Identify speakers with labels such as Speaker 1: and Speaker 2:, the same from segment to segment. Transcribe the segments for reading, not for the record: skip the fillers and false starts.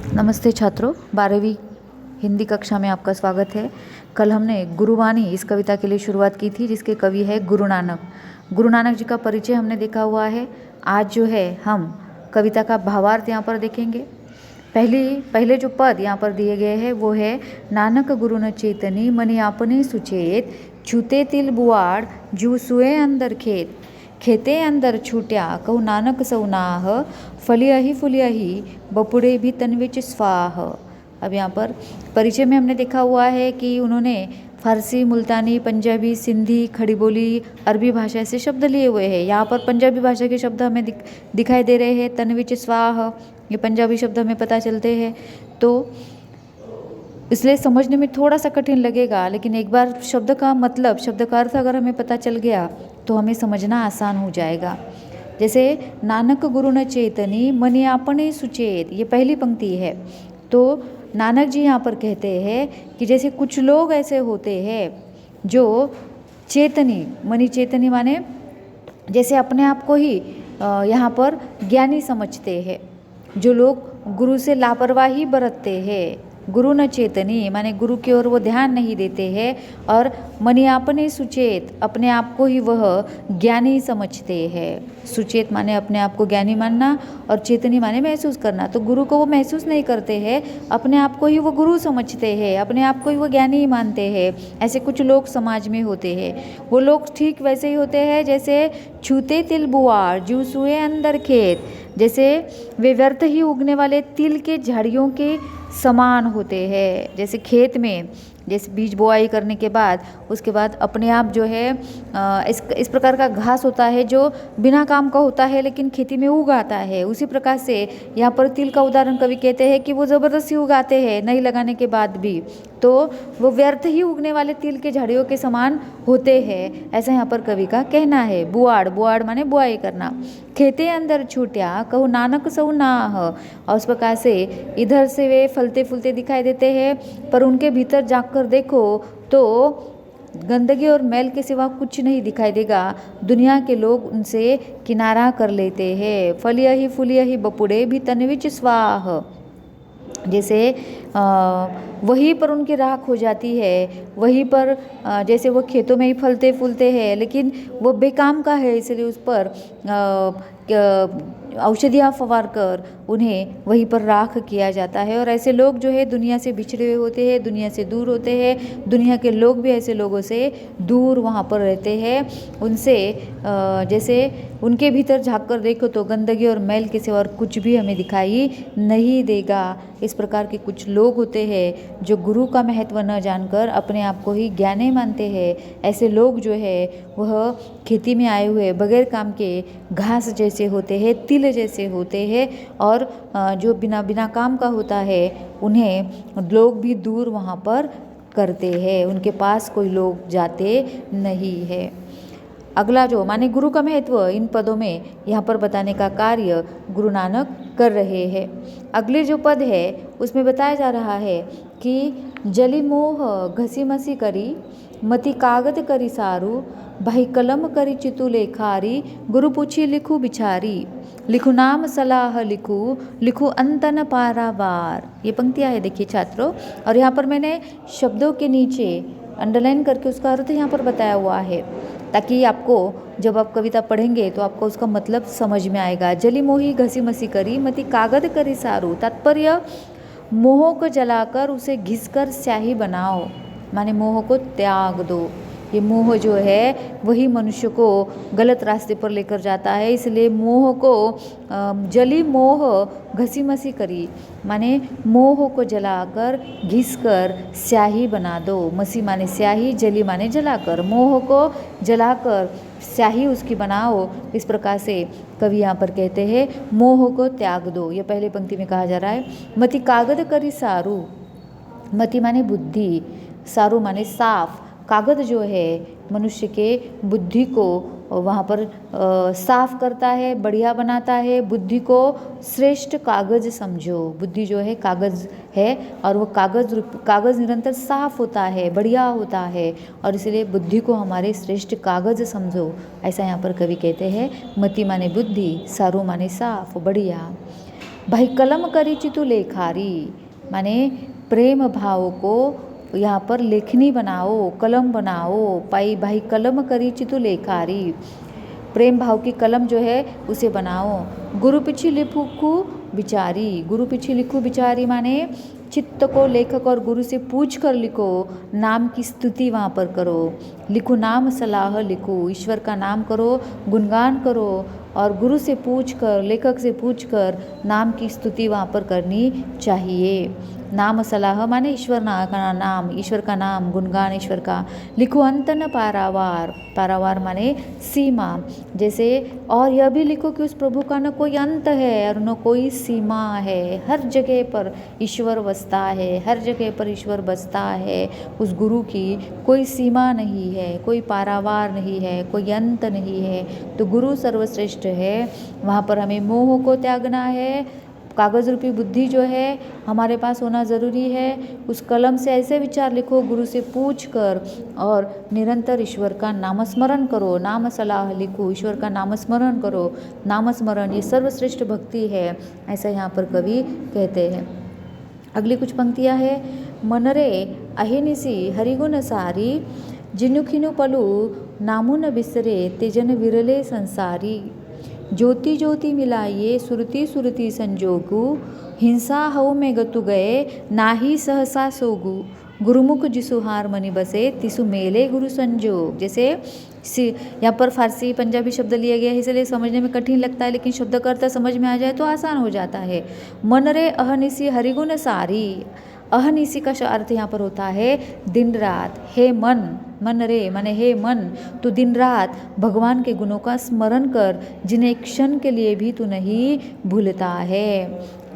Speaker 1: नमस्ते छात्रों, 12वीं हिंदी कक्षा में आपका स्वागत है। कल हमने गुरुवाणी इस कविता के लिए शुरुआत की थी, जिसके कवि है गुरु नानक। गुरु नानक जी का परिचय हमने देखा हुआ है। आज जो है हम कविता का भावार्थ यहाँ पर देखेंगे। पहले जो पद यहाँ पर दिए गए हैं वो है, नानक गुरु न चेतनी मनि आपने सुचेत, छूते तिल बुआड़ जू सुए अंदर खेत, खेते अंदर छूट्या कहू नानक सौनाह, फलियहि फुलियहि बपुड़े भी तनविच स्वाह। अब यहाँ पर परिचय में हमने देखा हुआ है कि उन्होंने फारसी, मुल्तानी, पंजाबी, सिंधी, खड़ी बोली, अरबी भाषा से शब्द लिए हुए हैं। यहाँ पर पंजाबी भाषा के शब्द हमें दिखाई दे रहे हैं। तनविच स्वाह, ये पंजाबी शब्द हमें पता चलते हैं, तो इसलिए समझने में थोड़ा सा कठिन लगेगा, लेकिन एक बार शब्द का मतलब, शब्द का अर्थ अगर हमें पता चल गया तो हमें समझना आसान हो जाएगा। जैसे नानक गुरु न चेतनी मनि आपने सुचेत, ये पहली पंक्ति है। तो नानक जी यहाँ पर कहते हैं कि जैसे कुछ लोग ऐसे होते हैं जो चेतनी, मनि चेतनी माने जैसे अपने आप को ही यहाँ पर ज्ञानी समझते हैं। जो लोग गुरु से लापरवाही बरतते हैं, गुरु न चेतनी माने गुरु की ओर वो ध्यान नहीं देते हैं, और मनि आपने सुचेत, अपने आप को ही वह ज्ञानी समझते हैं। सुचेत माने अपने आप को ज्ञानी मानना, और चेतनी माने महसूस करना। तो गुरु को वो महसूस नहीं करते हैं, अपने आप को ही वो गुरु समझते हैं, अपने आप को ही वो ज्ञानी ही मानते हैं। ऐसे कुछ लोग समाज में होते हैं। वो लोग ठीक वैसे ही होते हैं जैसे छूते तिल बुआड़ जू सुए अंदर खेत, जैसे वे व्यर्थ ही उगने वाले तिल के झाड़ियों के समान होते हैं। जैसे खेत में जैसे बीज बोआई करने के बाद उसके बाद अपने आप जो है इस प्रकार का घास होता है जो बिना काम का होता है लेकिन खेती में उग आता है। उसी प्रकार से यहाँ पर तिल का उदाहरण कवि कहते हैं कि वो ज़बरदस्ती उगाते हैं नहीं लगाने के बाद भी, तो वो व्यर्थ ही उगने वाले तिल के झाड़ियों के समान होते हैं, ऐसा यहाँ पर कवि का कहना है। बुआड़, बुआड़ माने बुआई करना। खेते अंदर छूट्या कहू नानक सौ नाह, और उस प्रकार से इधर से वे फलते फूलते दिखाई देते हैं, पर उनके भीतर जाकर देखो तो गंदगी और मैल के सिवा कुछ नहीं दिखाई देगा। दुनिया के लोग उनसे किनारा कर लेते हैं। फलियहि फुलियहि बपुड़े भी तनविच स्वाह, जैसे वहीं पर उनकी राख हो जाती है, वहीं पर जैसे वो खेतों में ही फलते फूलते हैं लेकिन वो बेकाम का है, इसलिए उस पर औषधियाँ फवार कर उन्हें वहीं पर राख किया जाता है। और ऐसे लोग जो है दुनिया से बिछड़े हुए होते हैं, दुनिया से दूर होते हैं। दुनिया के लोग भी ऐसे लोगों से दूर वहाँ पर रहते हैं। उनसे जैसे उनके भीतर झाँक कर देखो तो गंदगी और मैल के सिवा और कुछ भी हमें दिखाई नहीं देगा। इस प्रकार के कुछ लोग होते हैं जो गुरु का महत्व न जानकर अपने आप को ही ज्ञानी मानते हैं। ऐसे लोग जो है वह खेती में आए हुए बगैर काम के घास जैसे होते हैं, तिल जैसे होते हैं, और जो बिना काम का होता है उन्हें लोग भी दूर वहाँ पर करते हैं, उनके पास कोई लोग जाते नहीं है। अगला जो माने गुरु का महत्व इन पदों में यहाँ पर बताने का कार्य गुरु नानक कर रहे हैं। अगले जो पद है उसमें बताया जा रहा है कि जली मोह घसी मसी करी, मति कागद करी सारू, भाई कलम करी चितु लेखारी, गुरु पूछी लिखू बिचारी, लिखू नाम सलाह लिखू, लिखू अंतन पारावार। ये पंक्तियाँ है देखिए छात्रों, और यहाँ पर मैंने शब्दों के नीचे अंडरलाइन करके उसका अर्थ यहाँ पर बताया हुआ है, ताकि आपको जब आप कविता पढ़ेंगे तो आपको उसका मतलब समझ में आएगा। जली मोही घसी मसी करी, मति कागद करी सारू, तात्पर्य मोह को जलाकर उसे घिसकर स्याही बनाओ, माने मोह को त्याग दो। ये मोह जो है वही मनुष्य को गलत रास्ते पर लेकर जाता है, इसलिए मोह को जली मोह घसी मसी करी माने मोह को जलाकर घिसकर स्याही बना दो। मसी माने स्याही, जली माने जलाकर, मोह को जलाकर स्याही उसकी बनाओ। इस प्रकार से कवि यहाँ पर कहते हैं मोह को त्याग दो। ये पहले पंक्ति में कहा जा रहा है। मति कागद करी सारू, मति माने बुद्धि, सारू माने साफ। कागज जो है मनुष्य के बुद्धि को वहाँ पर साफ करता है, बढ़िया बनाता है। बुद्धि को श्रेष्ठ कागज समझो। बुद्धि जो है कागज है, और वो कागज निरंतर साफ होता है, बढ़िया होता है, और इसलिए बुद्धि को हमारे श्रेष्ठ कागज समझो, ऐसा यहाँ पर कवि कहते हैं। मति माने बुद्धि, सारू माने साफ, बढ़िया। भाई कलम करी चितु लेखारी, माने प्रेम भाव को यहाँ पर लेखनी बनाओ, कलम बनाओ। पाई भाई कलम करी चितु लेखारी, प्रेम भाव की कलम जो है उसे बनाओ। गुरु पिछी लिखू विचारी, गुरु पिछी लिखू विचारी माने चित्त को लेखक और गुरु से पूछ कर लिखो, नाम की स्तुति वहाँ पर करो। लिखो नाम सलाह लिखो, ईश्वर का नाम करो, गुणगान करो और गुरु से पूछ कर, लेखक से पूछ कर नाम की स्तुति वहाँ पर करनी चाहिए। नाम सलाह माने ईश्वर का नाम, ईश्वर का नाम, गुणगान ईश्वर का। लिखो अंत न पारावार, पारावार माने सीमा, जैसे और यह भी लिखो कि उस प्रभु का न कोई अंत है और न कोई सीमा है। हर जगह पर ईश्वर बसता है, हर जगह पर ईश्वर बसता है। उस गुरु की कोई सीमा नहीं है, कोई पारावार नहीं है, कोई अंत नहीं है। तो गुरु सर्वश्रेष्ठ है, वहाँ पर हमें मोह को त्यागना है। कागज़ रूपी बुद्धि जो है हमारे पास होना ज़रूरी है। उस कलम से ऐसे विचार लिखो गुरु से पूछ कर, और निरंतर ईश्वर का नामस्मरण करो। नाम सलाह लिखो, ईश्वर का नामस्मरण करो। नामस्मरण ये सर्वश्रेष्ठ भक्ति है, ऐसा यहाँ पर कवि कहते हैं। अगली कुछ पंक्तियाँ है। मनरे अहिनिसी हरिगुण सारी, जिनु खिनु पलु नामु न बिसरे, तेजन विरले संसारी। ज्योति ज्योति मिलाइए सुरति सुरति संजोगु, हिंसा हऊ में गतु गए नाही सहसा सोगु। गुरुमुख जिसु हार मनि बसे, तिसु मेले गुरु संजोग। जैसे यहाँ पर फारसी पंजाबी शब्द लिया गया है, इसलिए समझने में कठिन लगता है, लेकिन शब्द का अर्थ समझ में आ जाए तो आसान हो जाता है। मन रे अहनिसी हरिगुण सारी, अहनिसी का अर्थ यहाँ पर होता है दिन रात। हे मन, मन रे माने हे मन, तू दिन रात भगवान के गुणों का स्मरण कर, जिन्हें एक क्षण के लिए भी तू नहीं भूलता है।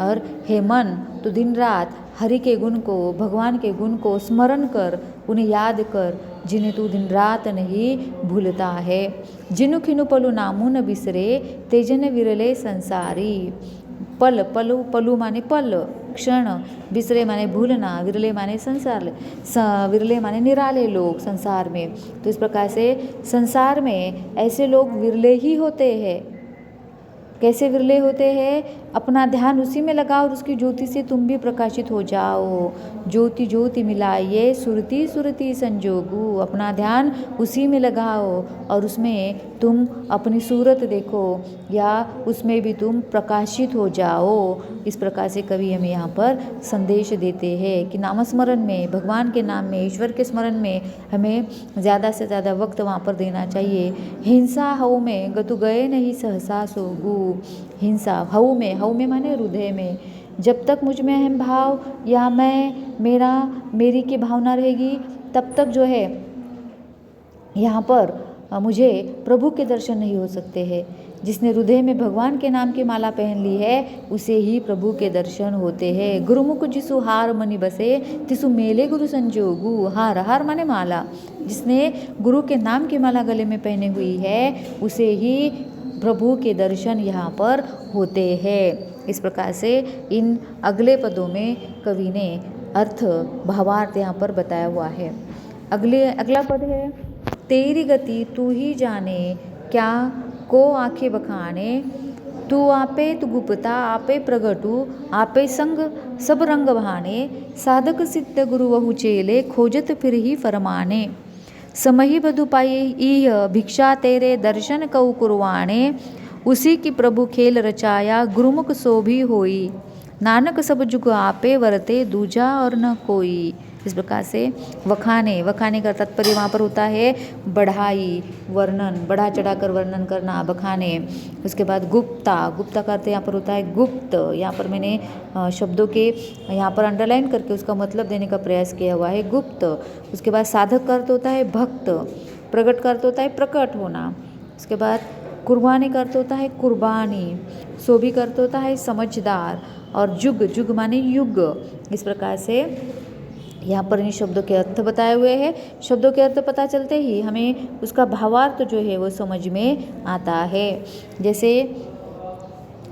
Speaker 1: और हे मन, तू दिन रात हरि के गुण को, भगवान के गुण को स्मरण कर, उन्हें याद कर, जिन्हें तू दिन रात नहीं भूलता है। जिनु खिनु पलु नामु न बिसरे, तेजन विरले संसारी। पल, पलु पलु माने पल, क्षण, बिसरे माने भूलना, विरले माने संसार, विरले माने निराले लोग संसार में। तो इस प्रकार से संसार में ऐसे लोग विरले ही होते हैं। कैसे विरले होते हैं? अपना ध्यान उसी में लगाओ और उसकी ज्योति से तुम भी प्रकाशित हो जाओ। ज्योति ज्योति मिलाइए सुरति सुरति संजोगु, अपना ध्यान उसी में लगाओ और उसमें तुम अपनी सूरत देखो या उसमें भी तुम प्रकाशित हो जाओ। इस प्रकार से कवि हमें यहाँ पर संदेश देते हैं कि नामस्मरण में, भगवान के नाम में, ईश्वर के स्मरण में हमें ज़्यादा से ज़्यादा वक्त वहाँ पर देना चाहिए। हिंसा हऊ में गतु गए नहीं सहसा सोगु। हिंसा हऊ में माने हृदय में, जब तक मुझ में अहम भाव या मैं, मेरा, मेरी की भावना रहेगी, तब तक जो है यहाँ पर मुझे प्रभु के दर्शन नहीं हो सकते हैं। जिसने हृदय में भगवान के नाम की माला पहन ली है उसे ही प्रभु के दर्शन होते हैं। गुरुमुख जिसु हार मनि बसे, तिसु मेले गुरु संजोगु। हार, हार माने माला, जिसने गुरु के नाम की माला गले में पहने हुई है उसे ही प्रभु के दर्शन यहाँ पर होते हैं। इस प्रकार से इन अगले पदों में कवि ने अर्थ, भावार्थ यहाँ पर बताया हुआ है। अगला पद है, तेरी गति तू ही जाने, क्या को आंखें बखाने। तू आपे तू गुप्ता आपे प्रगटू, आपे संग सब रंग बहाने। साधक सिद्ध गुरु वहु चेले, खोजत फिर ही फरमाने। समही बधु पाई इह भिक्षा तेरे, दर्शन कऊ कुरवाणे। उसी की प्रभु खेल रचाया, गुरुमुख सो भी होई। नानक सब जुग आपे वरते, दूजा और न कोई। इस प्रकार से वखाने, वखाने का तात्पर्य वहाँ पर होता है बढ़ाई, वर्णन, बढ़ा चढ़ा कर वर्णन करना, बखाने। उसके बाद गुप्ता, गुप्ता का अर्थ यहाँ पर होता है गुप्त। यहाँ पर मैंने शब्दों के यहाँ पर अंडरलाइन करके उसका मतलब देने का प्रयास किया हुआ है, गुप्त। उसके बाद साधक का अर्थ होता है भक्त, प्रकट का अर्थ होता है प्रकट होना। उसके बाद कुर्बानी का अर्थ होता है कुर्बानी, सोभी का अर्थ होता है समझदार, और जुग, जुग माने युग। इस प्रकार से यहाँ पर इन शब्दों के अर्थ बताए हुए हैं। शब्दों के अर्थ पता चलते ही हमें उसका भावार्थ जो है वो समझ में आता है। जैसे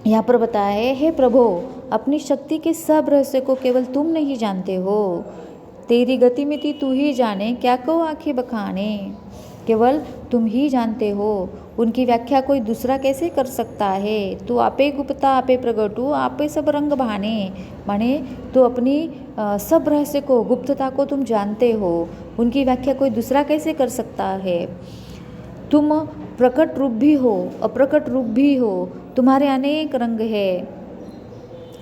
Speaker 1: यहाँ पर बताया है, हे प्रभु, अपनी शक्ति के सब रहस्य को केवल तुम नहीं जानते हो। तेरी गतिमिति तू ही जाने, क्या को आंखें बखाने। केवल तुम ही जानते हो उनकी व्याख्या कोई दूसरा कैसे कर सकता है। तू आपे गुप्ता आपे प्रगटू आपे सब रंग बहाने, माने तो अपनी सब रहस्य को, गुप्तता को तुम जानते हो, उनकी व्याख्या कोई दूसरा कैसे कर सकता है। तुम प्रकट रूप भी हो, अप्रकट रूप भी हो, तुम्हारे अनेक रंग है।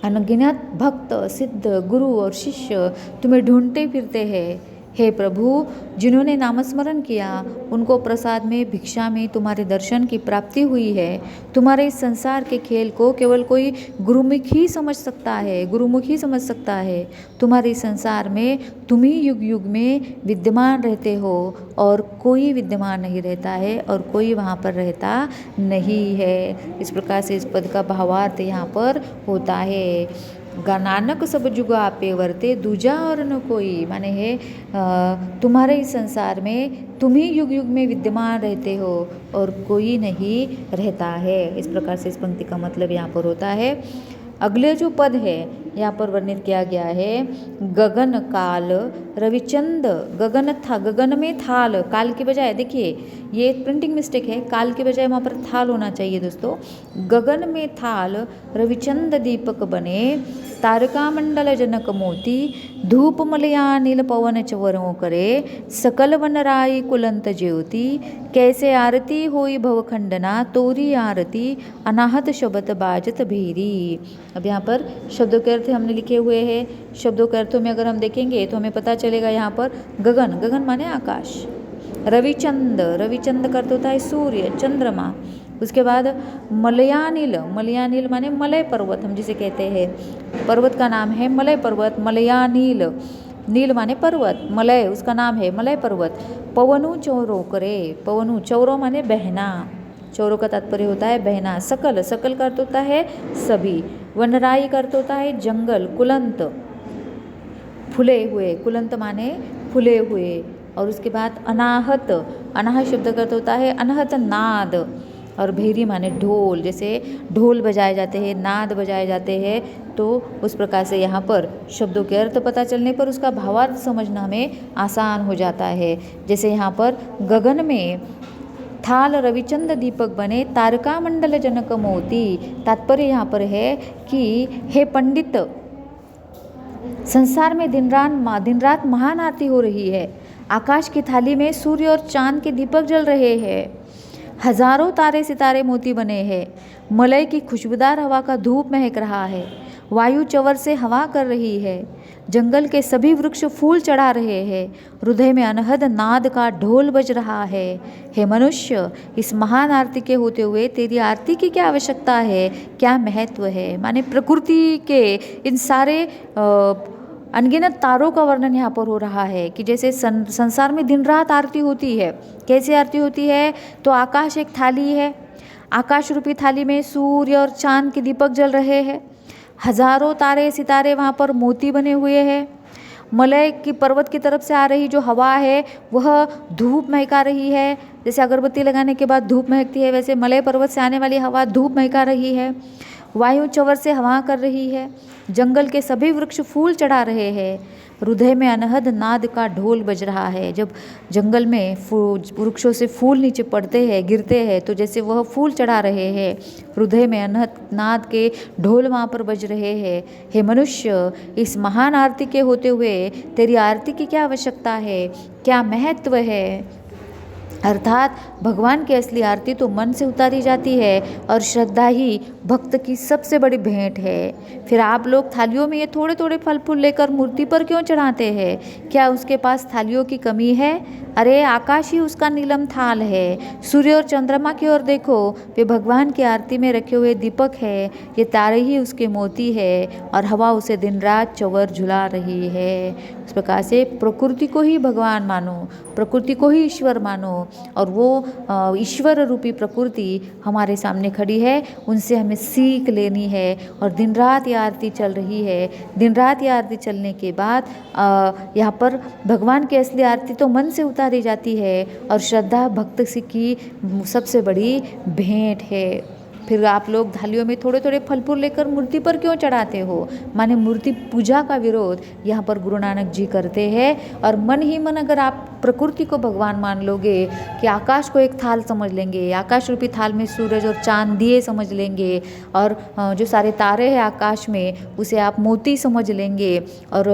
Speaker 1: अनगिनत भक्त, सिद्ध, गुरु और शिष्य तुम्हें ढूंढते फिरते हैं। हे प्रभु, जिन्होंने नामस्मरण किया उनको प्रसाद में, भिक्षा में तुम्हारे दर्शन की प्राप्ति हुई है। तुम्हारे इस संसार के खेल को केवल कोई गुरुमुख ही समझ सकता है, गुरुमुख ही समझ सकता है। तुम्हारे इस संसार में तुम ही युग युग में विद्यमान रहते हो और कोई विद्यमान नहीं रहता है और कोई वहाँ पर रहता नहीं है। इस प्रकार से इस पद का भावार्थ यहाँ पर होता है। नानक सब जुग आपे वर्ते दूजा और न कोई, माने है तुम्हारे इस संसार में तुम ही युग युग में विद्यमान रहते हो और कोई नहीं रहता है। इस प्रकार से इस पंक्ति का मतलब यहाँ पर होता है। अगले जो पद है यहाँ पर वर्णित किया गया है, गगन काल रविचंद, गगन था, गगन में थाल, काल के बजाय, देखिए ये प्रिंटिंग मिस्टेक है, काल के बजाय वहाँ पर थाल होना चाहिए दोस्तों। गगन में थाल रविचंद दीपक बने, तारका मंडल जनक मोती, धूप मलया नील पवन चवरों करे, सकल वन राई कुलंत ज्योति, कैसे आरती होई भवखंडना, तोरी आरती अनाहत शब्द बाजत भेरी। अब यहाँ पर शब्दों के अर्थ हमने लिखे हुए हैं। शब्दों के अर्थों में अगर हम देखेंगे तो हमें पता चलेगा यहाँ पर गगन, गगन माने आकाश, रविचंद, रविचंद का अर्थ होता है सूर्य, चंद्रमा। उसके बाद मलयानील, मलयानील माने मलय पर्वत, हम जिसे कहते हैं, पर्वत का नाम है मलय पर्वत, मलयानील, नील माने पर्वत, मलय उसका नाम है मलय पर्वत। पवनु चौरो करे, पवनु चौरो माने बहना, चौरो का तात्पर्य होता है बहना। सकल, सकल का अर्थ होता है सभी। वनराई का अर्थ होता है जंगल। कुलंत फूले हुए, कुलंत माने फूले हुए। और उसके बाद अनाहत, अनाहत शब्द का अर्थ होता है अनहत नाद। और भेरी माने ढोल, जैसे ढोल बजाए जाते हैं, नाद बजाए जाते हैं, तो उस प्रकार से यहाँ पर शब्दों के अर्थ पता चलने पर उसका भावार्थ समझना हमें आसान हो जाता है। जैसे यहाँ पर गगन में थाल रविचंद दीपक बने, तारका मंडल जनक मोती, तात्पर्य यहाँ पर है कि हे पंडित, संसार में दिन रात महान आरती हो रही है। आकाश की थाली में सूर्य और चांद के दीपक जल रहे हैं, हजारों तारे सितारे मोती बने हैं, मलय की खुशबूदार हवा का धूप महक रहा है, वायु चवर से हवा कर रही है, जंगल के सभी वृक्ष फूल चढ़ा रहे हैं, हृदय में अनहद नाद का ढोल बज रहा है। हे मनुष्य, इस महान आरती के होते हुए तेरी आरती की क्या आवश्यकता है, क्या महत्व है। माने प्रकृति के इन सारे अनगिनत तारों का वर्णन यहाँ पर हो रहा है कि जैसे संसार में दिन रात आरती होती है। कैसे आरती होती है, तो आकाश एक थाली है, आकाश रूपी थाली में सूर्य और चांद के दीपक जल रहे हैं, हजारों तारे सितारे वहाँ पर मोती बने हुए हैं, मलय की पर्वत की तरफ से आ रही जो हवा है वह धूप महका रही है, जैसे अगरबत्ती लगाने के बाद धूप महकती है वैसे मलय पर्वत से आने वाली हवा धूप महका रही है, वायु चवर से हवा कर रही है, जंगल के सभी वृक्ष फूल चढ़ा रहे हैं, हृदय में अनहद नाद का ढोल बज रहा है। जब जंगल में वृक्षों से फूल नीचे पड़ते हैं, गिरते हैं, तो जैसे वह फूल चढ़ा रहे हैं, हृदय में अनहद नाद के ढोल वहाँ पर बज रहे हैं। हे मनुष्य, इस महान आरती के होते हुए तेरी आरती की क्या आवश्यकता है, क्या महत्व है। अर्थात भगवान की असली आरती तो मन से उतारी जाती है और श्रद्धा ही भक्त की सबसे बड़ी भेंट है। फिर आप लोग थालियों में ये थोड़े थोड़े फल फूल लेकर मूर्ति पर क्यों चढ़ाते हैं, क्या उसके पास थालियों की कमी है। अरे आकाश ही उसका नीलम थाल है, सूर्य और चंद्रमा की ओर देखो, वे भगवान की आरती में रखे हुए दीपक है, ये तारे ही उसके मोती है और हवा उसे दिन रात चवर झुला रही है। इस प्रकार से प्रकृति को ही भगवान मानो, प्रकृति को ही ईश्वर मानो और वो ईश्वर रूपी प्रकृति हमारे सामने खड़ी है, उनसे हमें सीख लेनी है। और दिन रात ये आरती चल रही है, दिन रात ये आरती चलने के बाद यहाँ पर भगवान की असली आरती तो मन से उतारी जाती है और श्रद्धा भक्त की सबसे बड़ी भेंट है। फिर आप लोग थालियों में थोड़े थोड़े फल फूल लेकर मूर्ति पर क्यों चढ़ाते हो। माने मूर्ति पूजा का विरोध यहाँ पर गुरु नानक जी करते हैं। और मन ही मन अगर आप प्रकृति को भगवान मान लोगे कि आकाश को एक थाल समझ लेंगे, आकाश रूपी थाल में सूरज और चांद दिए समझ लेंगे, और जो सारे तारे हैं आकाश में उसे आप मोती समझ लेंगे, और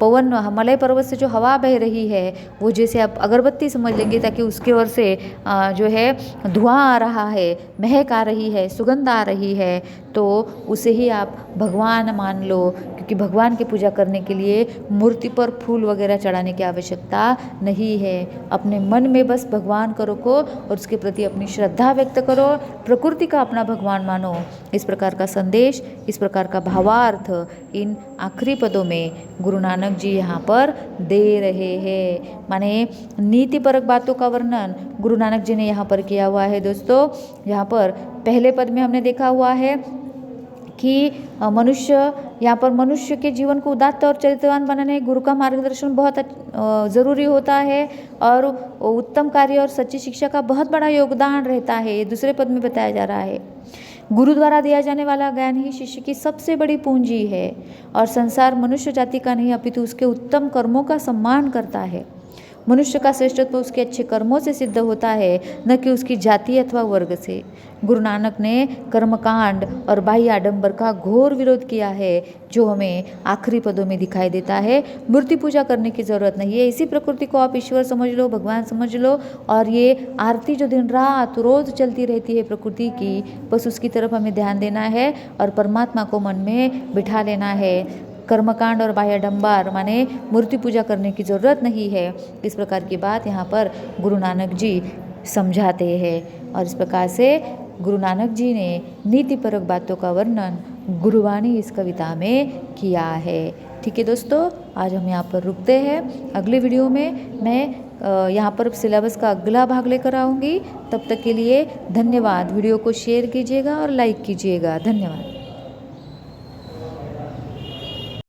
Speaker 1: पवन हिमालय पर्वत से जो हवा बह रही है वो जैसे आप अगरबत्ती समझ लेंगे, ताकि उसके ओर से जो है धुआं आ रहा है, महक आ रही है, सुगंध आ रही है, तो उसे ही आप भगवान मान लो। क्योंकि भगवान की पूजा करने के लिए मूर्ति पर फूल वगैरह चढ़ाने की आवश्यकता नहीं है। अपने मन में बस भगवान को रखो और उसके प्रति अपनी श्रद्धा व्यक्त करो, प्रकृति का अपना भगवान मानो। इस प्रकार का संदेश, इस प्रकार का भावार्थ इन आखिरी पदों में गुरु नानक जी यहाँ पर दे रहे हैं। माने नीतिपरक बातों का वर्णन गुरु नानक जी ने यहाँ पर किया हुआ है। दोस्तों, यहाँ पर पहले पद में हमने देखा हुआ है कि यहाँ पर मनुष्य के जीवन को उदात्त और चरित्रवान बनाने गुरु का मार्गदर्शन बहुत ज़रूरी होता है, और उत्तम कार्य और सच्ची शिक्षा का बहुत बड़ा योगदान रहता है। ये दूसरे पद में बताया जा रहा है। गुरु द्वारा दिया जाने वाला ज्ञान ही शिष्य की सबसे बड़ी पूंजी है, और संसार मनुष्य जाति का नहीं अपितु उसके उत्तम कर्मों का सम्मान करता है। मनुष्य का श्रेष्ठत्व उसके अच्छे कर्मों से सिद्ध होता है, न कि उसकी जाति अथवा वर्ग से। गुरु नानक ने कर्मकांड और बाह्य आडंबर का घोर विरोध किया है, जो हमें आखिरी पदों में दिखाई देता है। मूर्ति पूजा करने की ज़रूरत नहीं है। इसी प्रकृति को आप ईश्वर समझ लो, भगवान समझ लो, और ये आरती जो दिन रात रोज़ चलती रहती है प्रकृति की, बस उसकी तरफ हमें ध्यान देना है और परमात्मा को मन में बिठा लेना है। कर्मकांड और बाह्यडंबर माने मूर्ति पूजा करने की ज़रूरत नहीं है। इस प्रकार की बात यहाँ पर गुरु नानक जी समझाते हैं, और इस प्रकार से गुरु नानक जी ने नीतिपरक बातों का वर्णन गुरुवाणी इस कविता में किया है। ठीक है दोस्तों, आज हम यहाँ पर रुकते हैं। अगले वीडियो में मैं यहाँ पर सिलेबस का अगला भाग लेकर आऊँगी। तब तक के लिए धन्यवाद। वीडियो को शेयर कीजिएगा और लाइक कीजिएगा। धन्यवाद।